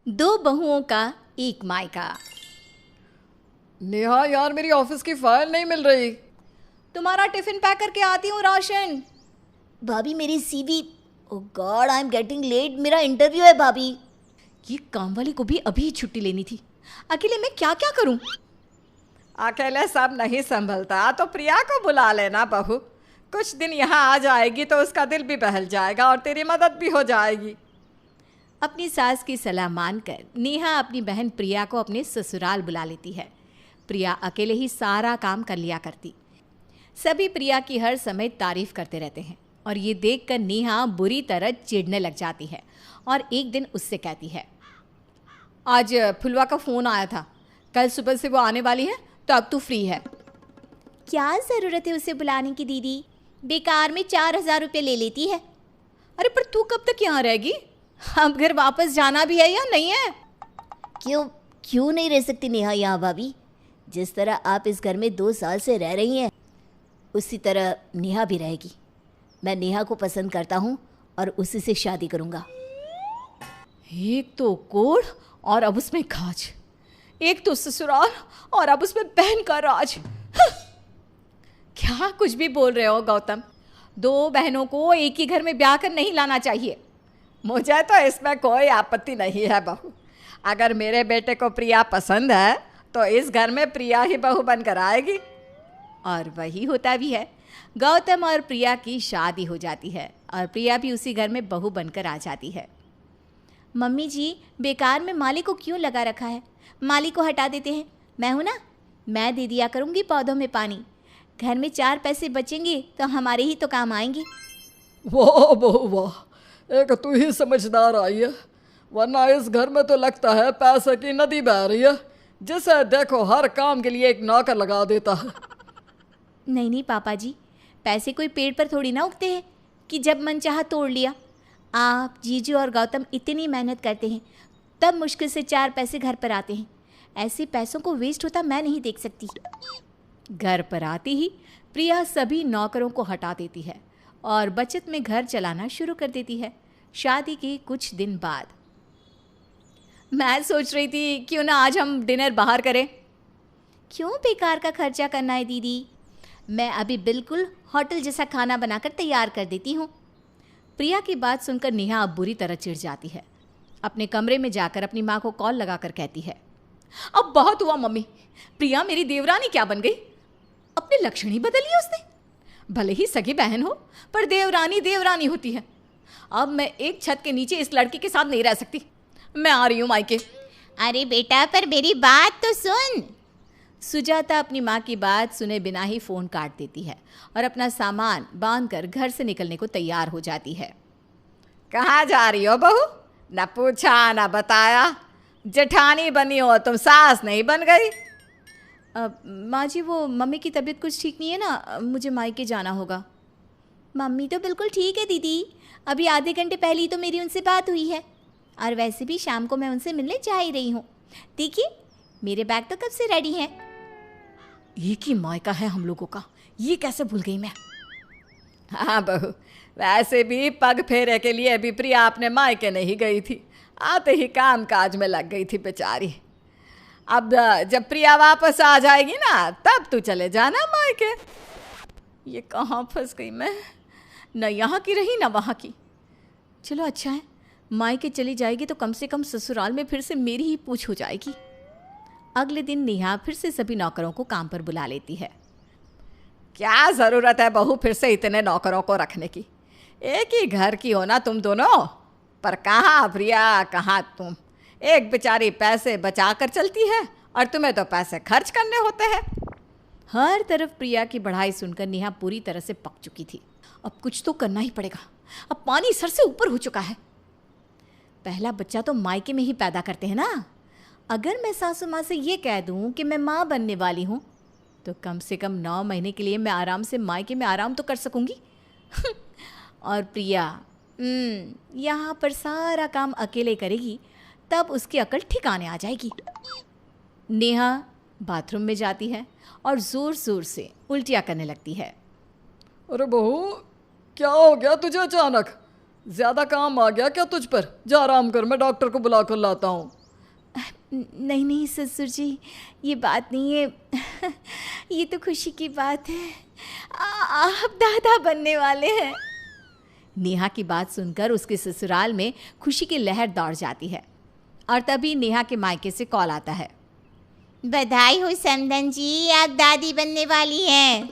दो बहुओं का एक मायका। नेहा यार, मेरी ऑफिस की फाइल नहीं मिल रही। तुम्हारा टिफिन पैक करके आती हूँ रोशन। भाभी मेरी CV. Oh God, I am getting late, मेरा इंटरव्यू है भाभी। ये काम वाली को भी अभी छुट्टी लेनी थी। अकेले मैं क्या क्या करूं? अकेले सब नहीं संभलता तो प्रिया को बुला लेना बहू। कुछ दिन यहाँ आ जाएगी तो उसका दिल भी बहल जाएगा और तेरी मदद भी हो जाएगी। अपनी सास की सलाह मानकर नेहा अपनी बहन प्रिया को अपने ससुराल बुला लेती है। प्रिया अकेले ही सारा काम कर लिया करती। सभी प्रिया की हर समय तारीफ करते रहते हैं और ये देखकर नेहा बुरी तरह चिढ़ने लग जाती है और एक दिन उससे कहती है, आज फुलवा का फ़ोन आया था, कल सुबह से वो आने वाली है तो अब तू फ्री है। क्या ज़रूरत है उसे बुलाने की दीदी? बेकार में 4,000 रुपये ले लेती है। अरे पर तू कब तक यहाँ रहेगी? अब घर वापस जाना भी है या नहीं है? क्यों क्यों नहीं रह सकती नेहा यहाँ भाभी? जिस तरह आप इस घर में 2 साल से रह रही हैं उसी तरह नेहा भी रहेगी। मैं नेहा को पसंद करता हूँ और उसी से शादी करूँगा। एक तो कोढ़ और अब उसमें खाज, एक तो ससुराल और अब उसमें बहन का राज। क्या कुछ भी बोल रहे हो गौतम? 2 बहनों को एक ही घर में ब्याह कर नहीं लाना चाहिए। मुझे तो इसमें कोई आपत्ति नहीं है बहू। अगर मेरे बेटे को प्रिया पसंद है तो इस घर में प्रिया ही बहू बनकर आएगी। और वही होता भी है। गौतम और प्रिया की शादी हो जाती है और प्रिया भी उसी घर में बहू बनकर आ जाती है। मम्मी जी, बेकार में माली को क्यों लगा रखा है? माली को हटा देते हैं। मैं हूँ ना, मैं दे दिया करूँगी पौधों में पानी। घर में 4 पैसे बचेंगे तो हमारे ही तो काम आएंगे। वाह बहू वाह, एक तू ही समझदार आई है, वरना इस घर में तो लगता है पैसे की नदी बह रही है। जिसे देखो हर काम के लिए एक नौकर लगा देता है। नहीं नहीं पापा जी, पैसे कोई पेड़ पर थोड़ी ना उगते हैं कि जब मन चाहा तोड़ लिया। आप, जीजू और गौतम इतनी मेहनत करते हैं तब मुश्किल से 4 पैसे घर पर आते हैं। ऐसे पैसों को वेस्ट होता मैं नहीं देख सकती। घर पर आती ही प्रिया सभी नौकरों को हटा देती है और बचत में घर चलाना शुरू कर देती है। शादी के कुछ दिन बाद मैं सोच रही थी क्यों ना आज हम डिनर बाहर करें। क्यों बेकार का खर्चा करना है दीदी? मैं अभी बिल्कुल होटल जैसा खाना बनाकर तैयार कर देती हूँ। प्रिया की बात सुनकर नेहा अब बुरी तरह चिढ़ जाती है। अपने कमरे में जाकर अपनी माँ को कॉल लगाकर कहती है, अब बहुत हुआ मम्मी, प्रिया मेरी देवरानी क्या बन गई? अपने लक्षण ही बदल लिए उसने। भले ही सगी बहन हो पर देवरानी देवरानी होती है। अब मैं एक छत के नीचे इस लड़की के साथ नहीं रह सकती। मैं आ रही हूँ मायके। अरे बेटा, पर मेरी बात तो सुन। सुजाता अपनी माँ की बात सुने बिना ही फ़ोन काट देती है और अपना सामान बांधकर घर से निकलने को तैयार हो जाती है। कहाँ जा रही हो बहू? न पूछा न बताया। जेठानी बनी हो तुम, सास नहीं बन गई। माँ जी, वो मम्मी की तबीयत कुछ ठीक नहीं है ना, मुझे मायके जाना होगा। मम्मी तो बिल्कुल ठीक है दीदी, अभी आधे घंटे पहले ही तो मेरी उनसे बात हुई है। और वैसे भी शाम को मैं उनसे मिलने जा ही रही हूँ। देखिए, मेरे बैग तो कब से रेडी हैं। एक ही मायका है हम लोगों का, ये कैसे भूल गई मैं। हाँ बहू, वैसे भी पग फेरे के लिए भी प्रिया अपने मायके नहीं गई थी। आते ही काम काज में लग गई थी बेचारी। अब जब प्रिया वापस आ जाएगी ना तब तू चले जाना मायके। ये कहाँ फंस गई मैं, न यहाँ की रही न वहाँ की। चलो अच्छा है, मायके चली जाएगी तो कम से कम ससुराल में फिर से मेरी ही पूछ हो जाएगी। अगले दिन नेहा फिर से सभी नौकरों को काम पर बुला लेती है। क्या ज़रूरत है बहू फिर से इतने नौकरों को रखने की? एक ही घर की हो ना तुम दोनों। पर कहाँ प्रिया, कहाँ तुम। एक बेचारी पैसे बचा कर चलती है और तुम्हें तो पैसे खर्च करने होते हैं। हर तरफ प्रिया की बढ़ाई सुनकर नेहा पूरी तरह से पक चुकी थी। अब कुछ तो करना ही पड़ेगा, अब पानी सर से ऊपर हो चुका है। पहला बच्चा तो मायके में ही पैदा करते हैं ना। अगर मैं सासू माँ से ये कह दूँ कि मैं माँ बनने वाली हूँ तो कम से कम 9 महीने के लिए मैं आराम से मायके में आराम तो कर सकूँगी। और प्रिया यहाँ पर सारा काम अकेले करेगी, तब उसकी अकल ठिकाने आ जाएगी। नेहा बाथरूम में जाती है और ज़ोर ज़ोर से उल्टियाँ करने लगती है। अरे बहू, क्या हो गया तुझे अचानक? ज्यादा काम आ गया क्या तुझ पर? जा आराम कर, मैं डॉक्टर को बुला कर लाता हूँ। नहीं नहीं ससुर जी, ये बात नहीं है। ये तो खुशी की बात है, आप दादा बनने वाले हैं। नेहा की बात सुनकर उसके ससुराल में खुशी की लहर दौड़ जाती है और तभी नेहा के मायके से कॉल आता है। बधाई हो समधन जी, आप दादी बनने वाली हैं।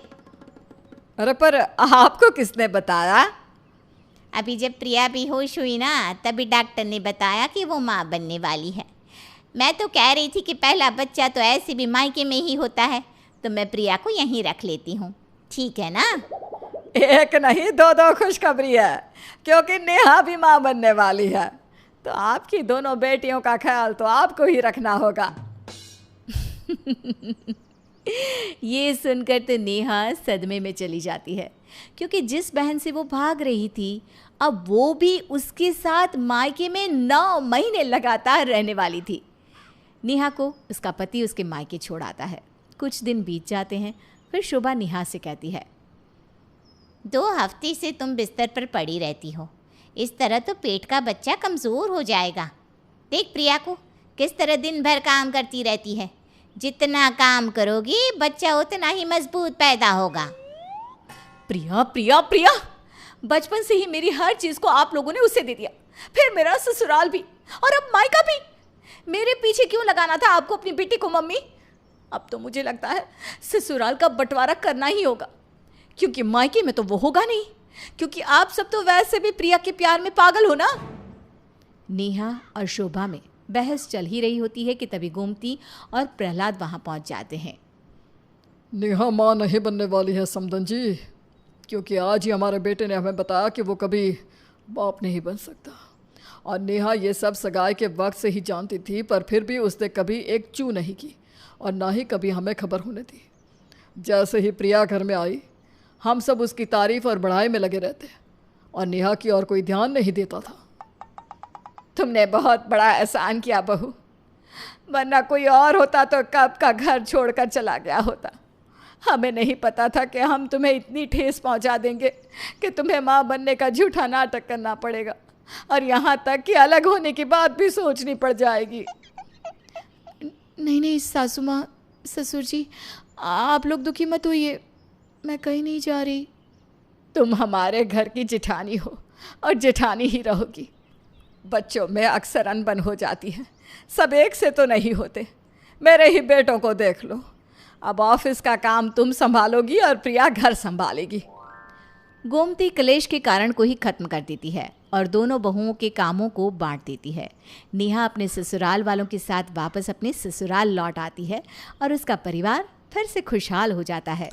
अरे पर आपको किसने बताया? अभी जब प्रिया बेहोश हुई ना, तभी डॉक्टर ने बताया कि वो माँ बनने वाली है। मैं तो कह रही थी कि पहला बच्चा तो ऐसे भी मायके में ही होता है, तो मैं प्रिया को यहीं रख लेती हूँ, ठीक है ना? एक नहीं दो खुशखबरी है, क्योंकि नेहा भी माँ बनने वाली है। तो आपकी दोनों बेटियों का ख्याल तो आपको ही रखना होगा। ये सुनकर तो नेहा सदमे में चली जाती है, क्योंकि जिस बहन से वो भाग रही थी अब वो भी उसके साथ मायके में 9 महीने लगातार रहने वाली थी। नेहा को उसका पति उसके मायके छोड़ आता है। कुछ दिन बीत जाते हैं, फिर शोभा नेहा से कहती है, 2 हफ्ते से तुम बिस्तर पर पड़ी रहती हो, इस तरह तो पेट का बच्चा कमज़ोर हो जाएगा। देख प्रिया को किस तरह दिन भर काम करती रहती है, जितना काम करोगी बच्चा उतना ही मजबूत पैदा होगा। प्रिया प्रिया प्रिया, बचपन से ही मेरी हर चीज़ को आप लोगों ने उसे दे दिया, फिर मेरा ससुराल भी और अब मायका भी। मेरे पीछे क्यों लगाना था आपको अपनी बेटी को मम्मी? अब तो मुझे लगता है ससुराल का बंटवारा करना ही होगा, क्योंकि मायके में तो वो होगा नहीं, क्योंकि आप सब तो वैसे भी प्रिया के प्यार में पागल हो ना। नेहा और शोभा में बहस चल ही रही होती है कि तभी गोमती और प्रहलाद वहां पहुंच जाते हैं। नेहा माँ नहीं बनने वाली है समधन जी, क्योंकि आज ही हमारे बेटे ने हमें बताया कि वो कभी बाप नहीं बन सकता। और नेहा ये सब सगाई के वक्त से ही जानती थी, पर फिर भी उसने कभी एक चू नहीं की और ना ही कभी हमें खबर होने दी। जैसे ही प्रिया घर में आई, हम सब उसकी तारीफ और बढ़ाई में लगे रहते और नेहा की और कोई ध्यान नहीं देता था। तुमने बहुत बड़ा एहसान किया बहू, वरना कोई और होता तो कब का घर छोड़कर चला गया होता। हमें नहीं पता था कि हम तुम्हें इतनी ठेस पहुंचा देंगे कि तुम्हें माँ बनने का झूठा नाटक करना पड़ेगा, और यहाँ तक कि अलग होने की बात भी सोचनी पड़ जाएगी। नहीं नहीं सासू माँ, ससुर जी, आप लोग दुखी मत होइए, मैं कहीं नहीं जा रही। तुम हमारे घर की जेठानी हो और जेठानी ही रहोगी। बच्चों में अक्सर अनबन हो जाती है, सब एक से तो नहीं होते। मेरे ही बेटों को देख लो, अब ऑफिस का काम तुम संभालोगी और प्रिया घर संभालेगी। गोमती कलेश के कारण को ही खत्म कर देती है और दोनों बहुओं के कामों को बांट देती है। नेहा अपने ससुराल वालों के साथ वापस अपने ससुराल लौट आती है और उसका परिवार फिर से खुशहाल हो जाता है।